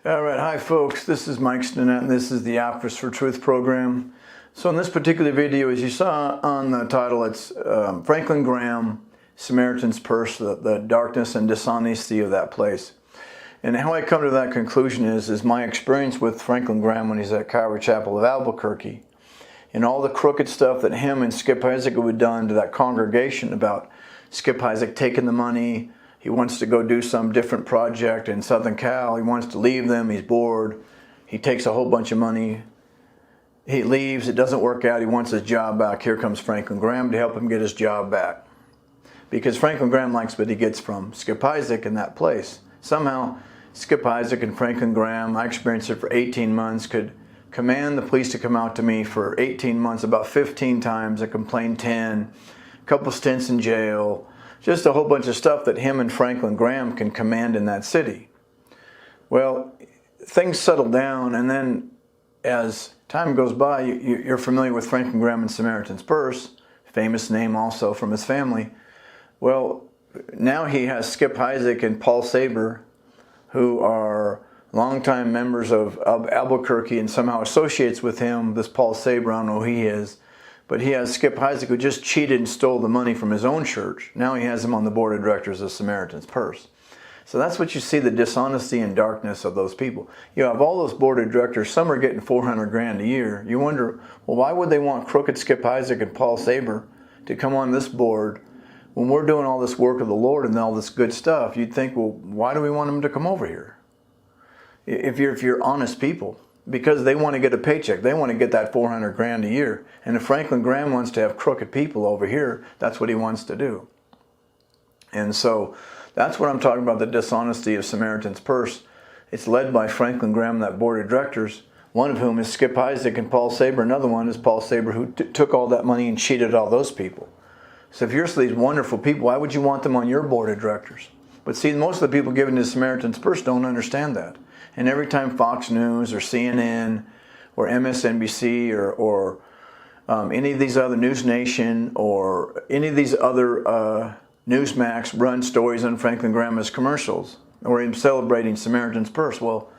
All right, hi folks, this is Mike Stinnett and this is the Office for Truth program. So in this particular video, as you saw on the title, it's Franklin Graham, Samaritan's Purse, the darkness and dishonesty of that place. And how I come to that conclusion is my experience with Franklin Graham when he's at Calvary Chapel of Albuquerque, and all the crooked stuff that him and Skip Isaac had done to that congregation about Skip Isaac taking the money. He wants to go do some different project in Southern Cal. He wants to leave them. He's bored. He takes a whole bunch of money. He leaves. It doesn't work out. He wants his job back. Here comes Franklin Graham to help him get his job back. Because Franklin Graham likes what he gets from Skip Isaac in that place. Somehow, Skip Isaac and Franklin Graham, I experienced it for 18 months, could command the police to come out to me for 18 months, about 15 times. I complained 10, a couple stints in jail. Just a whole bunch of stuff that him and Franklin Graham can command in that city. Well, things settle down, and then as time goes by, you're familiar with Franklin Graham and Samaritan's Purse, famous name also from his family. Well, now he has Skip Isaac and Paul Saber, who are longtime members of Albuquerque and somehow associates with him. This Paul Saber, I don't know who he is. But he has Skip Isaac, who just cheated and stole the money from his own church. Now he has him on the board of directors of Samaritan's Purse. So that's what you see, the dishonesty and darkness of those people. You have all those board of directors, some are getting 400 grand a year. You wonder, well, why would they want crooked Skip Isaac and Paul Saber to come on this board when we're doing all this work of the Lord and all this good stuff? You'd think, well, why do we want them to come over here? If you're honest people. Because they want to get a paycheck. They want to get that 400 grand a year. And if Franklin Graham wants to have crooked people over here, that's what he wants to do. And so that's what I'm talking about, the dishonesty of Samaritan's Purse. It's led by Franklin Graham, that board of directors, one of whom is Skip Isaac and Paul Saber. Another one is Paul Saber, who took all that money and cheated all those people. So if you're these wonderful people, why would you want them on your board of directors? But see, most of the people given to Samaritan's Purse don't understand that. And every time Fox News or CNN or MSNBC or any of these other News Nation or any of these other Newsmax run stories on Franklin Graham as commercials or him celebrating Samaritan's Purse, well,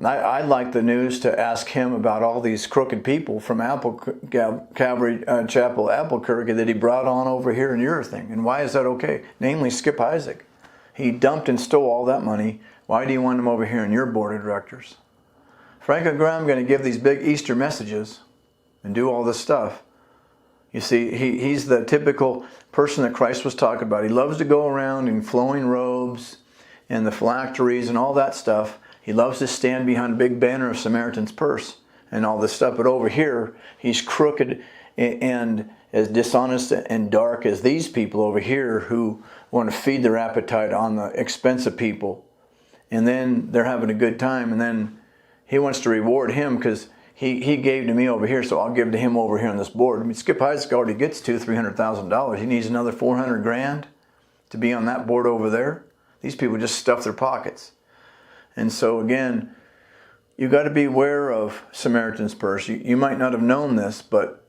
I'd like the news to ask him about all these crooked people from Calvary Chapel, Albuquerque, that he brought on over here in your thing. And why is that okay? Namely, Skip Isaac. He dumped and stole all that money. Why do you want him over here in your board of directors? Franklin Graham going to give these big Easter messages and do all this stuff. You see, he's the typical person that Christ was talking about. He loves to go around in flowing robes and the phylacteries and all that stuff. He loves to stand behind a big banner of Samaritan's Purse and all this stuff. But over here, he's crooked and as dishonest and dark as these people over here who want to feed their appetite on the expense of people. And then they're having a good time, and then he wants to reward him because he gave to me over here, so I'll give to him over here on this board. I mean, Skip Isaac already gets $200,000-$300,000. He needs another 400 grand to be on that board over there. These people just stuff their pockets. And so again, you've got to be aware of Samaritan's Purse. You might not have known this, but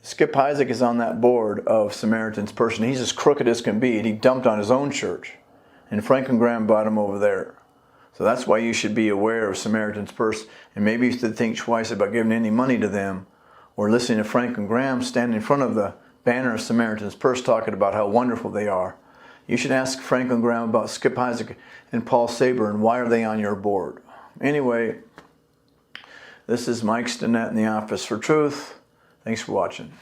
Skip Isaac is on that board of Samaritan's Purse, and he's as crooked as can be, and he dumped on his own church. And Franklin Graham brought him over there. So that's why you should be aware of Samaritan's Purse, and maybe you should think twice about giving any money to them or listening to Franklin Graham stand in front of the banner of Samaritan's Purse talking about how wonderful they are. You should ask Franklin Graham about Skip Isaac and Paul Saber and why are they on your board. Anyway, this is Mike Stinnett in the Office for Truth. Thanks for watching.